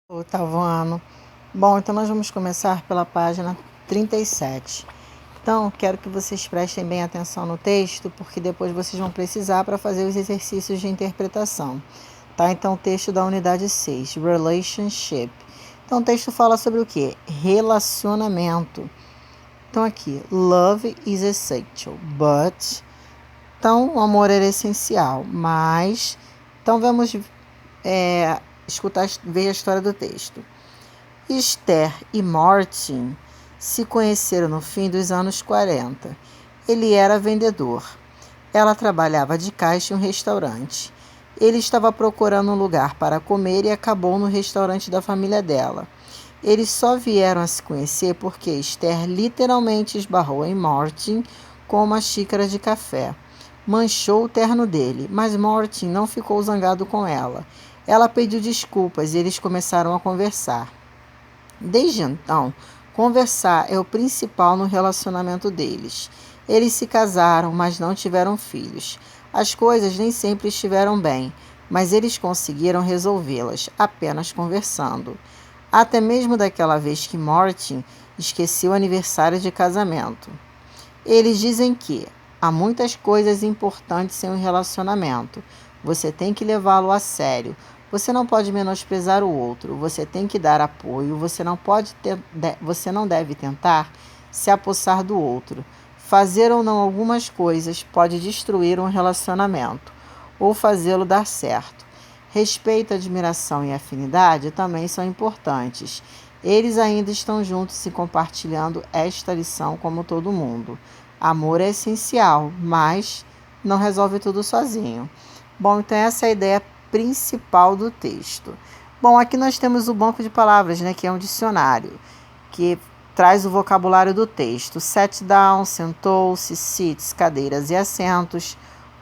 Oitavo ano. Bom, então nós vamos começar pela página 37. Então, quero que vocês prestem bem atenção no texto, porque depois vocês vão precisar para fazer os exercícios de interpretação. Tá? Então, o texto da unidade 6, Relationship. Então, o texto fala sobre o quê? Relacionamento. Então, aqui, love is essential, but... Então, o amor é essencial, mas... Então, vamos ver a história do texto. Esther e Martin se conheceram no fim dos anos 40. Ele era vendedor. Ela trabalhava de caixa em um restaurante. Ele estava procurando um lugar para comer e acabou no restaurante da família dela. Eles só vieram a se conhecer porque Esther literalmente esbarrou em Martin com uma xícara de café. Manchou o terno dele, mas Martin não ficou zangado com ela. Ela pediu desculpas e eles começaram a conversar. Desde então, conversar é o principal no relacionamento deles. Eles se casaram, mas não tiveram filhos. As coisas nem sempre estiveram bem, mas eles conseguiram resolvê-las, apenas conversando. Até mesmo daquela vez que Martin esqueceu o aniversário de casamento. Eles dizem que há muitas coisas importantes em um relacionamento. Você tem que levá-lo a sério. Você não pode menosprezar o outro. Você tem que dar apoio. Você não deve tentar se apossar do outro. Fazer ou não algumas coisas pode destruir um relacionamento ou fazê-lo dar certo. Respeito, admiração e afinidade também são importantes. Eles ainda estão juntos e compartilhando esta lição como todo mundo. Amor é essencial, mas não resolve tudo sozinho. Bom, então essa é a ideia principal do texto. Bom, aqui nós temos o banco de palavras, né, que é um dicionário, que traz o vocabulário do texto. Sat down, sentou-se, seats, cadeiras e assentos.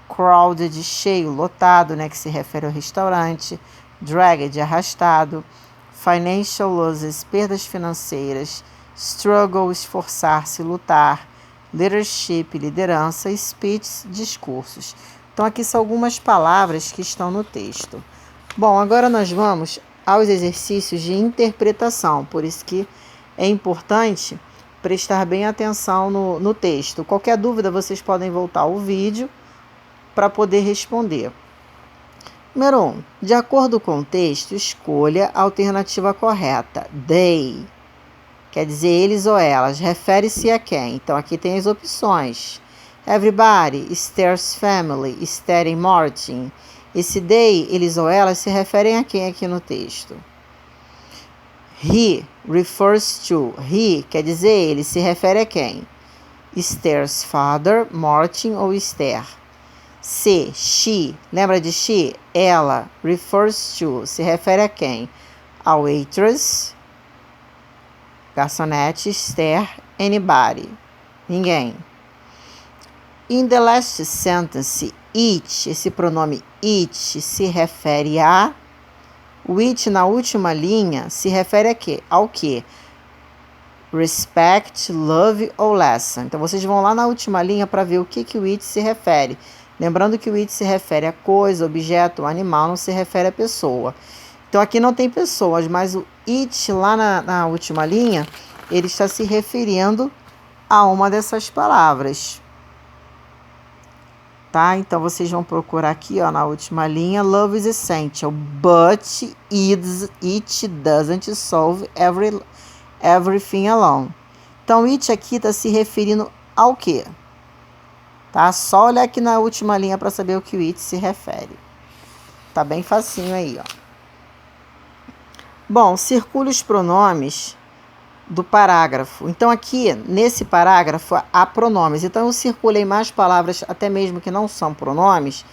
Crowded, cheio, lotado, né, que se refere ao restaurante. Dragged, arrastado. Financial losses, perdas financeiras. Struggle, esforçar-se, lutar. Leadership, liderança. Speech, discursos. Então, aqui são algumas palavras que estão no texto. Bom, agora nós vamos aos exercícios de interpretação, por isso que é importante prestar bem atenção no texto. Qualquer dúvida, vocês podem voltar ao vídeo para poder responder. Número 1. De acordo com o texto, escolha a alternativa correta. They, quer dizer eles ou elas, refere-se a quem? Então, aqui tem as opções. Everybody, Esther's family, Esther e Martin. Esse they, eles ou elas, se referem a quem aqui no texto? He refers to. He quer dizer ele, se refere a quem? Esther's father, Martin ou Esther. C, she, lembra de she? Ela, refers to, se refere a quem? A waitress, garçonete, Esther, anybody, ninguém. In the last sentence, it, esse pronome it se refere a... O it na última linha se refere a quê? Ao quê? Respect, love ou lesson. Então, vocês vão lá na última linha para ver o que o it se refere. Lembrando que o it se refere a coisa, objeto, animal, não se refere a pessoa. Então, aqui não tem pessoas, mas o it lá na última linha, ele está se referindo a uma dessas palavras. Tá? Então, vocês vão procurar aqui, ó, na última linha, love is essential, but it doesn't solve everything alone. Então, it aqui está se referindo ao quê? Tá? Só olhar aqui na última linha para saber o que o it se refere. Tá bem facinho aí, ó. Bom, circule os pronomes do parágrafo. Então, aqui, nesse parágrafo, há pronomes. Então, eu circulei mais palavras, até mesmo que não são pronomes,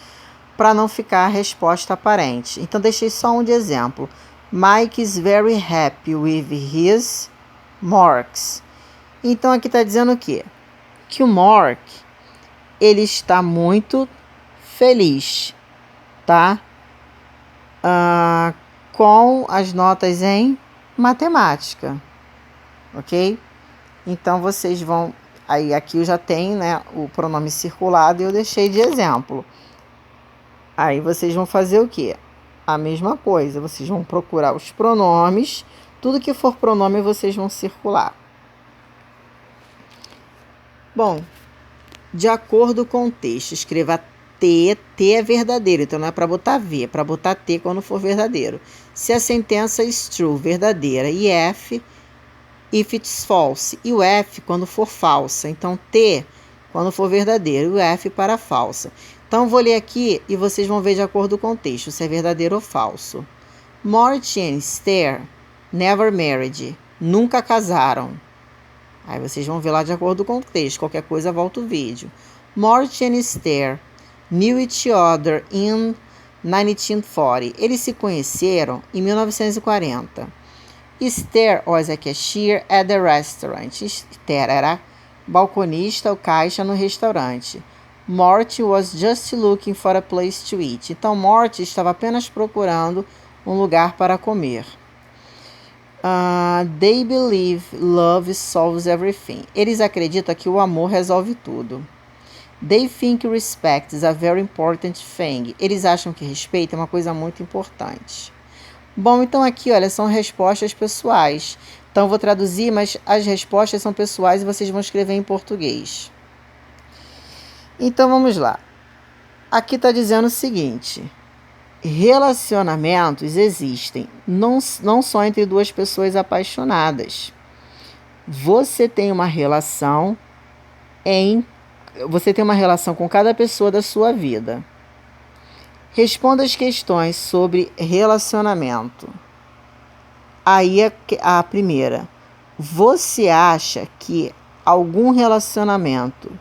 para não ficar a resposta aparente. Então, deixei só um de exemplo. Mike is very happy with his marks. Então, aqui está dizendo o quê? Que o Mark, ele está muito feliz, tá? Com as notas em matemática. Ok? Então, vocês vão... Aí, aqui eu já tenho, né, o pronome circulado e eu deixei de exemplo. Aí, vocês vão fazer o quê? A mesma coisa, vocês vão procurar os pronomes, tudo que for pronome vocês vão circular. Bom, de acordo com o texto, escreva T, T é verdadeiro, então não é para botar V, é para botar T quando for verdadeiro. Se a sentença is true, verdadeira, e F, if it's false, e o F quando for falsa. Então T quando for verdadeiro, e o F para falsa. Então vou ler aqui e vocês vão ver de acordo com o texto, se é verdadeiro ou falso. Morty and Esther never married, nunca casaram. Aí vocês vão ver lá de acordo com o texto, qualquer coisa volta o vídeo. Morty and Esther knew each other in 1940. Eles se conheceram em 1940. Esther was a cashier at the restaurant. Esther era balconista ou caixa no restaurante. Morty was just looking for a place to eat. Então, Morty estava apenas procurando um lugar para comer. They believe love solves everything. Eles acreditam que o amor resolve tudo. They think respect is a very important thing. Eles acham que respeito é uma coisa muito importante. Bom, então aqui, olha, são respostas pessoais. Então, eu vou traduzir, mas as respostas são pessoais e vocês vão escrever em português. Então, vamos lá. Aqui está dizendo o seguinte: relacionamentos existem não só entre duas pessoas apaixonadas. Você tem uma relação com cada pessoa da sua vida. Responda as questões sobre relacionamento. Aí a primeira. Você acha que algum relacionamento,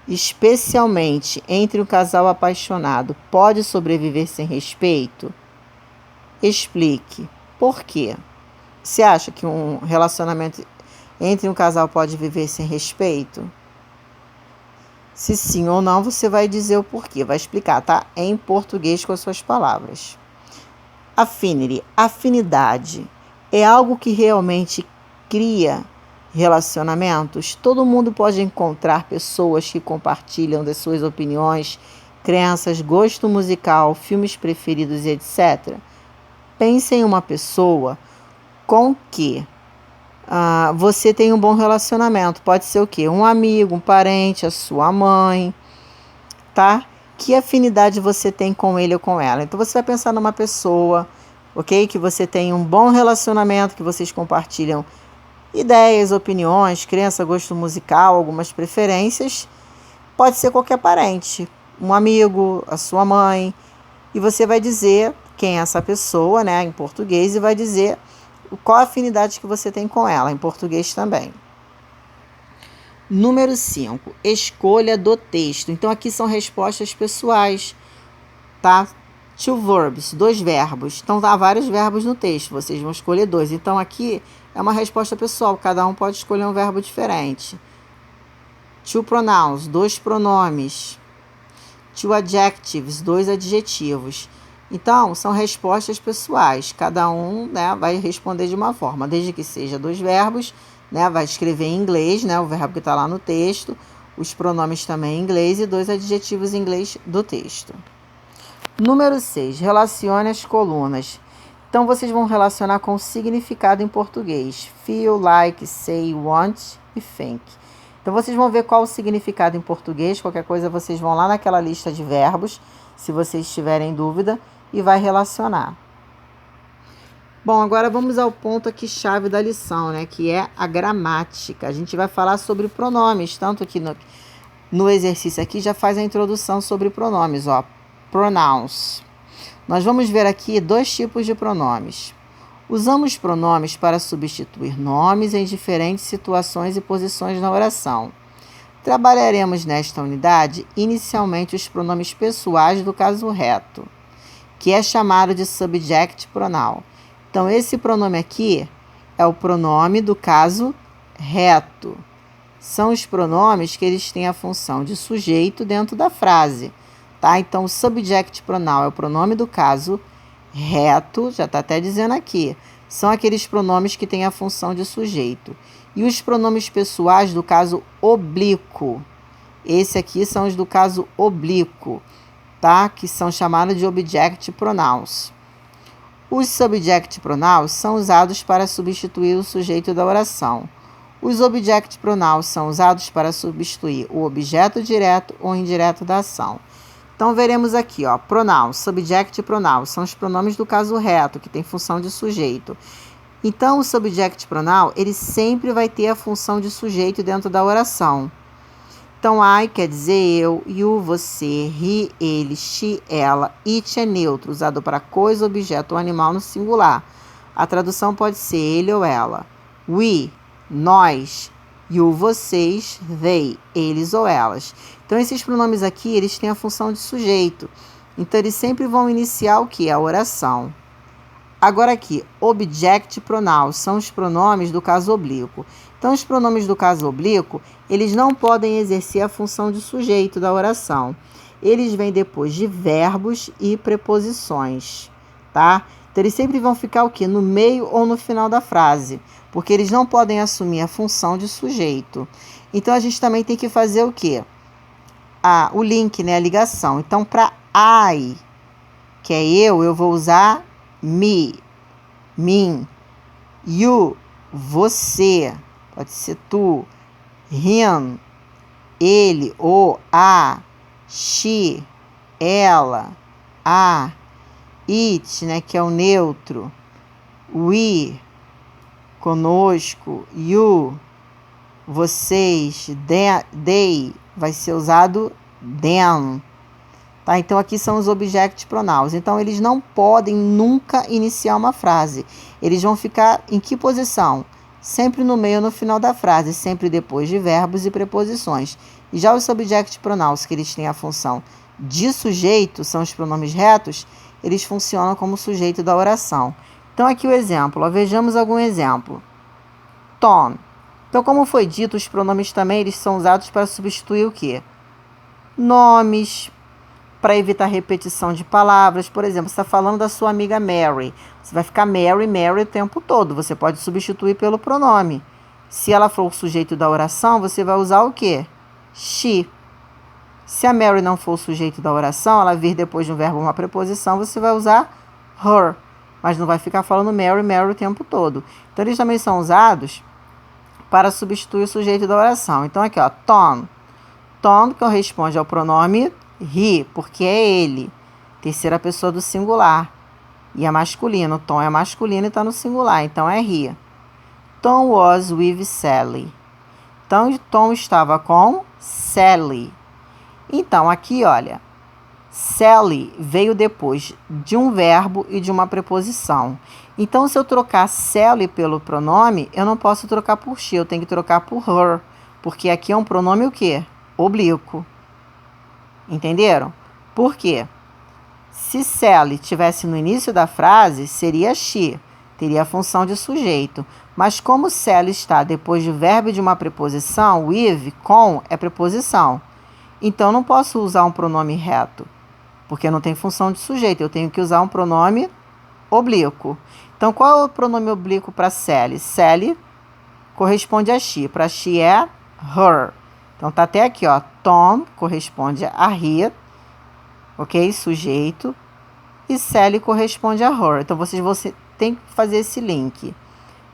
especialmente entre um casal apaixonado, pode sobreviver sem respeito? Explique. Por quê? Você acha que um relacionamento entre um casal pode viver sem respeito? Se sim ou não, você vai dizer o porquê. Vai explicar, tá? Em português com as suas palavras. Affinity. Afinidade. É algo que realmente cria relacionamentos. Todo mundo pode encontrar pessoas que compartilham das suas opiniões, crenças, gosto musical, filmes preferidos e etc. Pense em uma pessoa com que você tem um bom relacionamento. Pode ser o quê? Um amigo, um parente, a sua mãe, tá? Que afinidade você tem com ele ou com ela? Então, você vai pensar numa pessoa, ok? Que você tem um bom relacionamento, que vocês compartilham ideias, opiniões, crença, gosto musical, algumas preferências. Pode ser qualquer parente, um amigo, a sua mãe. E você vai dizer quem é essa pessoa, né, em português, e vai dizer qual a afinidade que você tem com ela, em português também. Número 5, escolha do texto. Então, aqui são respostas pessoais, tá? Two verbs, 2 verbos. Então, há vários verbos no texto, vocês vão escolher 2. Então, aqui é uma resposta pessoal, cada um pode escolher um verbo diferente. Two pronouns, 2 pronomes. Two adjectives, 2 adjetivos. Então, são respostas pessoais. Cada um, né, vai responder de uma forma, desde que seja 2 verbos, né, vai escrever em inglês, né, o verbo que está lá no texto, os pronomes também em inglês e 2 adjetivos em inglês do texto. Número 6, relacione as colunas. Então, vocês vão relacionar com o significado em português. Feel, like, say, want e think. Então, vocês vão ver qual o significado em português. Qualquer coisa, vocês vão lá naquela lista de verbos, se vocês tiverem dúvida, e vai relacionar. Bom, agora vamos ao ponto aqui chave da lição, né? Que é a gramática. A gente vai falar sobre pronomes, tanto que no exercício aqui já faz a introdução sobre pronomes, ó. Pronouns. Nós vamos ver aqui 2 tipos de pronomes. Usamos pronomes para substituir nomes em diferentes situações e posições na oração. Trabalharemos nesta unidade inicialmente os pronomes pessoais do caso reto, que é chamado de subject pronoun. Então, esse pronome aqui é o pronome do caso reto. São os pronomes que eles têm a função de sujeito dentro da frase, tá? Então, o subject pronoun é o pronome do caso reto, já está até dizendo aqui. São aqueles pronomes que têm a função de sujeito. E os pronomes pessoais do caso oblíquo. Esse aqui são os do caso oblíquo. tá? Que são chamados de object pronouns. Os subject pronouns são usados para substituir o sujeito da oração. Os object pronouns são usados para substituir o objeto direto ou indireto da ação. Então, veremos aqui, ó, pronouns, subject pronouns, são os pronomes do caso reto, que tem função de sujeito. Então, o subject pronoun, ele sempre vai ter a função de sujeito dentro da oração. Então, I quer dizer eu, you, você, he, ele, she, ela, it é neutro, usado para coisa, objeto ou animal no singular. A tradução pode ser ele ou ela. We, nós, you, vocês, they, eles ou elas. Então, esses pronomes aqui, eles têm a função de sujeito. Então, eles sempre vão iniciar o que? A oração. Agora aqui, object pronouns são os pronomes do caso oblíquo. Então, os pronomes do caso oblíquo, eles não podem exercer a função de sujeito da oração. Eles vêm depois de verbos e preposições, tá? Então, eles sempre vão ficar o quê? No meio ou no final da frase, porque eles não podem assumir a função de sujeito. Então, a gente também tem que fazer o quê? O link, né? A ligação. Então, para I, que é eu vou usar me, mim. You, você, pode ser tu. Him, ele, o, a. She, ela, a. It, né, que é o neutro. We, conosco. You, vocês. They, vai ser usado them. Tá? Então, aqui são os object pronouns. Então, eles não podem nunca iniciar uma frase. Eles vão ficar em que posição? Sempre no meio ou no final da frase, sempre depois de verbos e preposições. E já os subject pronouns, que eles têm a função de sujeito, são os pronomes retos, eles funcionam como sujeito da oração. Então, aqui o exemplo. Ó, vejamos algum exemplo. Tom. Então, como foi dito, os pronomes também eles são usados para substituir o quê? Nomes, para evitar repetição de palavras. Por exemplo, você está falando da sua amiga Mary. Você vai ficar Mary, Mary o tempo todo. Você pode substituir pelo pronome. Se ela for o sujeito da oração, você vai usar o quê? She. Se a Mary não for o sujeito da oração, ela vir depois de um verbo ou uma preposição, você vai usar her. Mas não vai ficar falando Mary, Mary o tempo todo. Então, eles também são usados para substituir o sujeito da oração. Então, aqui, ó, Tom. Tom corresponde ao pronome he, porque é ele. Terceira pessoa do singular. E é masculino. Tom é masculino e está no singular. Então, é he. Tom was with Sally. Então, Tom estava com Sally. Então, aqui, olha. Sally veio depois de um verbo e de uma preposição. Então, se eu trocar Sally pelo pronome, eu não posso trocar por she. Eu tenho que trocar por her. Porque aqui é um pronome o quê? Oblíquo. Entenderam? Por quê? Se Sally tivesse no início da frase, seria she, teria a função de sujeito. Mas como Sally está depois do verbo e de uma preposição, with, com, é preposição. Então, não posso usar um pronome reto, porque não tem função de sujeito. Eu tenho que usar um pronome oblíquo. Então, qual é o pronome oblíquo para Sally? Sally corresponde a she. Para she é her. Então, tá até aqui, ó. Tom corresponde a he, ok? Sujeito. E Sally corresponde a her. Então, você tem que fazer esse link.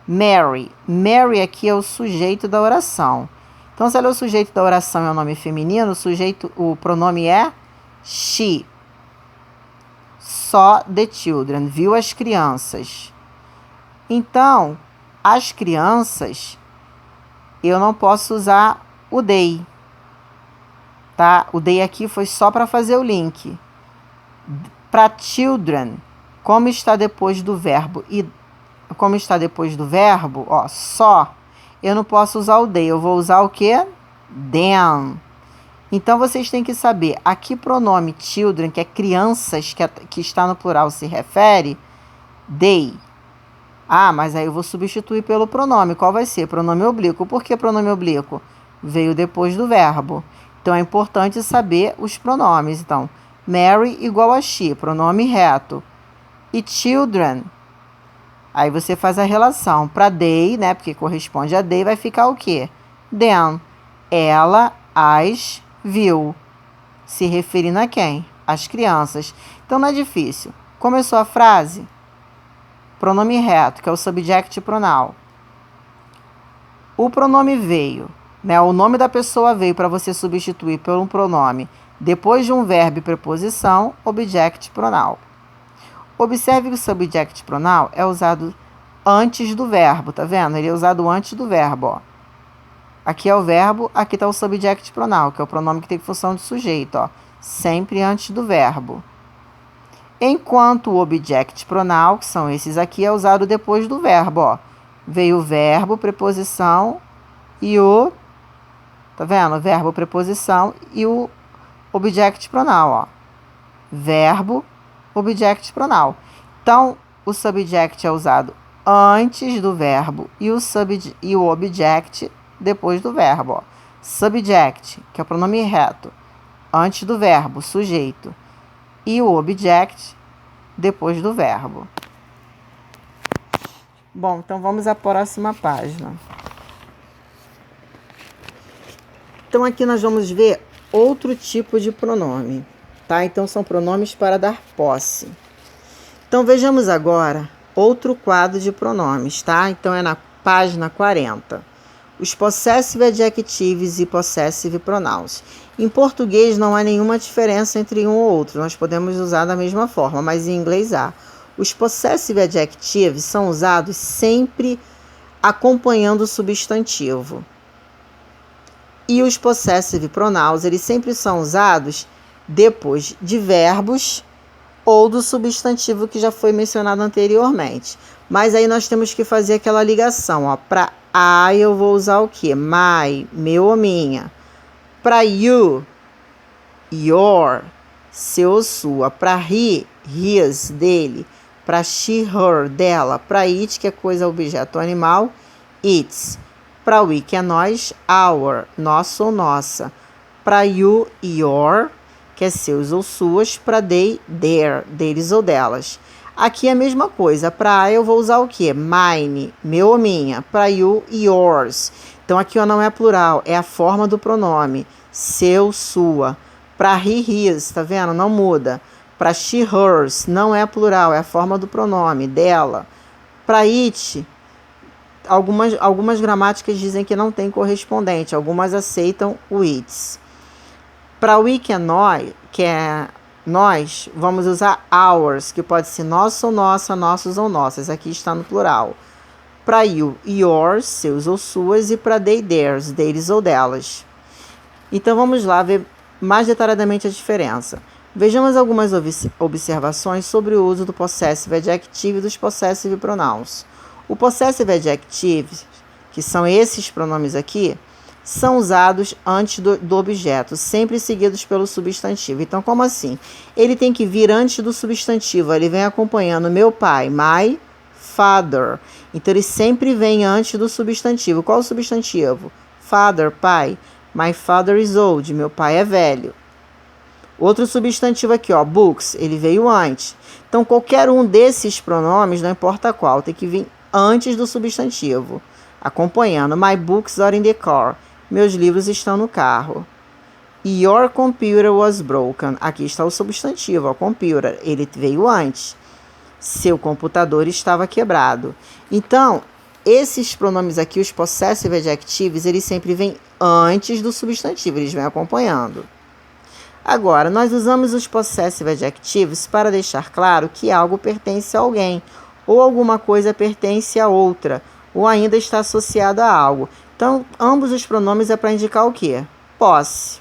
Mary. Mary aqui é o sujeito da oração. Então, se ela é o sujeito da oração e é o nome feminino, o pronome é she. Só the children. Viu as crianças. Então, as crianças, eu não posso usar o they, tá? O they aqui foi só para fazer o link. Para children, como está depois do verbo ó, só, eu não posso usar o they, eu vou usar o quê? Them. Então, vocês têm que saber a que pronome children, que é crianças, que está no plural, se refere, they. Ah, mas aí eu vou substituir pelo pronome. Qual vai ser? Pronome oblíquo. Por que pronome oblíquo? Veio depois do verbo. Então, é importante saber os pronomes. Então, Mary igual a she, pronome reto. E children, aí você faz a relação. Para they, né, porque corresponde a they, vai ficar o quê? Them. Ela as viu. Se referindo a quem? as crianças. Então não é difícil. Começou a frase, pronome reto, que é o subject pronoun. O pronome veio, né? O nome da pessoa veio para você substituir por um pronome. Depois de um verbo e preposição, object pronoun. Observe que o subject pronoun é usado antes do verbo, tá vendo? Ele é usado antes do verbo, ó. Aqui é o verbo, aqui está o subject pronoun, que é o pronome que tem função de sujeito, ó. Sempre antes do verbo. Enquanto o object pronoun, que são esses aqui, é usado depois do verbo, ó. Veio o verbo, preposição e o... Tá vendo? Verbo, preposição e o object pronoun, ó. Verbo, object pronoun. Então, o subject é usado antes do verbo e o object depois do verbo, ó. Subject, que é o pronome reto, antes do verbo, sujeito, e o object depois do verbo. Bom, então vamos à próxima página. Então aqui nós vamos ver outro tipo de pronome, tá? Então são pronomes para dar posse. Então vejamos agora outro quadro de pronomes, tá? Então é na página 40. Os possessive adjectives e possessive pronouns. Em português não há nenhuma diferença entre um ou outro, nós podemos usar da mesma forma, mas em inglês há. Os possessive adjectives são usados sempre acompanhando o substantivo. E os possessive pronouns, eles sempre são usados depois de verbos ou do substantivo que já foi mencionado anteriormente. Mas aí nós temos que fazer aquela ligação, ó. Para I eu vou usar o quê? My, meu ou minha. Para you, your, seu ou sua. Para he, his, dele. Para she, her, dela. Para it, que é coisa, objeto, animal, its. Para we, que é nós, our, nosso ou nossa. Para you, your, que é seus ou suas. Para they, their, deles ou delas. Aqui é a mesma coisa. Para I eu vou usar o quê? Mine, meu ou minha. Para you, yours. Então aqui ó, não é plural, é a forma do pronome. Seu, sua. Para he, his, tá vendo? Não muda. Para she, hers, não é plural, é a forma do pronome, dela. Para it, algumas gramáticas dizem que não tem correspondente, algumas aceitam o its. Para we, que é nós, vamos usar ours, que pode ser nosso ou nossa, nossos ou nossas, aqui está no plural. Para you, yours, seus ou suas, e para they, theirs, deles ou delas. Então vamos lá ver mais detalhadamente a diferença. Vejamos algumas observações sobre o uso do possessive adjective e dos possessive pronouns. O possessive adjective, que são esses pronomes aqui, são usados antes do objeto, sempre seguidos pelo substantivo. Então, como assim? Ele tem que vir antes do substantivo, ele vem acompanhando meu pai, my father. Então, ele sempre vem antes do substantivo. Qual o substantivo? Father, pai. My father is old, meu pai é velho. Outro substantivo aqui, ó, books, ele veio antes. Então, qualquer um desses pronomes, não importa qual, tem que vir antes do substantivo, acompanhando. My books are in the car. Meus livros estão no carro. Your computer was broken. Aqui está o substantivo, ó, computer. Ele veio antes. Seu computador estava quebrado. Então, esses pronomes aqui, os possessive adjectives, eles sempre vêm antes do substantivo, eles vêm acompanhando. Agora, nós usamos os possessive adjectives para deixar claro que algo pertence a alguém, ou alguma coisa pertence a outra, ou ainda está associado a algo. Então, ambos os pronomes é para indicar o quê? Posse.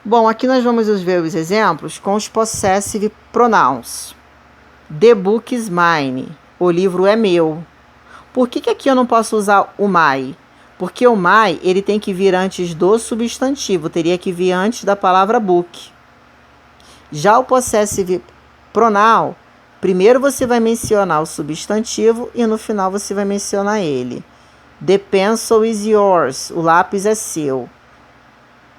Bom, aqui nós vamos ver os exemplos com os possessive pronouns. The book is mine. O livro é meu. Por que aqui eu não posso usar o my? Porque o my, ele tem que vir antes do substantivo, teria que vir antes da palavra book. Já o possessive pronoun, primeiro você vai mencionar o substantivo e no final você vai mencionar ele. The pencil is yours, o lápis é seu.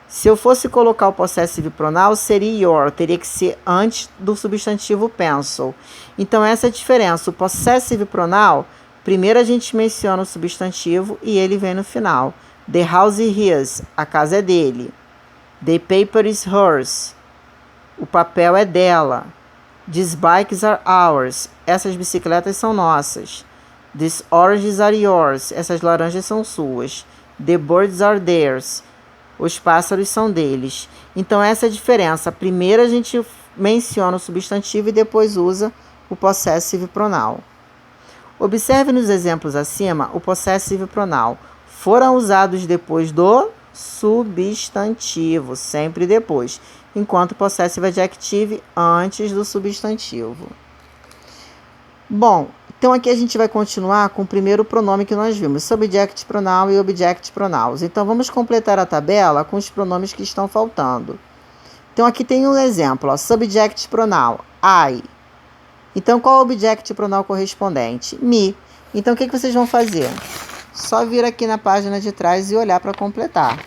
Se eu fosse colocar o possessive pronoun, seria your, teria que ser antes do substantivo pencil. Então essa é a diferença. O possessive pronoun, primeiro a gente menciona o substantivo e ele vem no final. The house is his, a casa é dele. The paper is hers, O papel é dela. These bikes are ours. Essas bicicletas são nossas. These oranges are yours. Essas laranjas são suas. The birds are theirs. Os pássaros são deles. Então, essa é a diferença. Primeiro a gente menciona o substantivo e depois usa o possessive pronoun. Observe nos exemplos acima o possessive pronoun. Foram usados depois do substantivo, sempre depois, enquanto o possessive adjective antes do substantivo. Bom, então aqui a gente vai continuar com o primeiro pronome que nós vimos, subject pronoun e object pronouns. Então vamos completar a tabela com os pronomes que estão faltando. Então aqui tem um exemplo, ó, subject pronoun, I. Então qual é o object pronoun correspondente? Me. Então o que vocês vão fazer? Só vir aqui na página de trás e olhar para completar.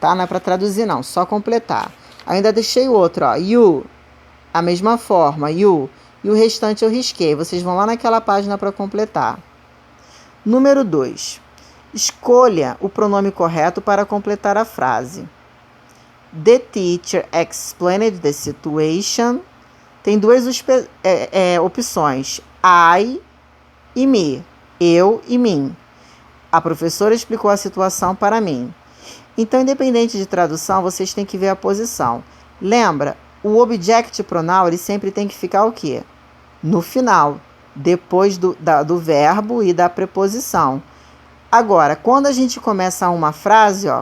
Tá? Não é para traduzir não, só completar. Ainda deixei outro, ó, you. A mesma forma, you. E o restante eu risquei. Vocês vão lá naquela página para completar. Número 2. Escolha o pronome correto para completar a frase. The teacher explained the situation. Tem duas opções. I e me. Eu e mim. A professora explicou a situação para mim. Então, independente de tradução, vocês têm que ver a posição. Lembra? O object pronoun, ele sempre tem que ficar o quê? No final, depois do verbo e da preposição. Agora, quando a gente começa uma frase, ó,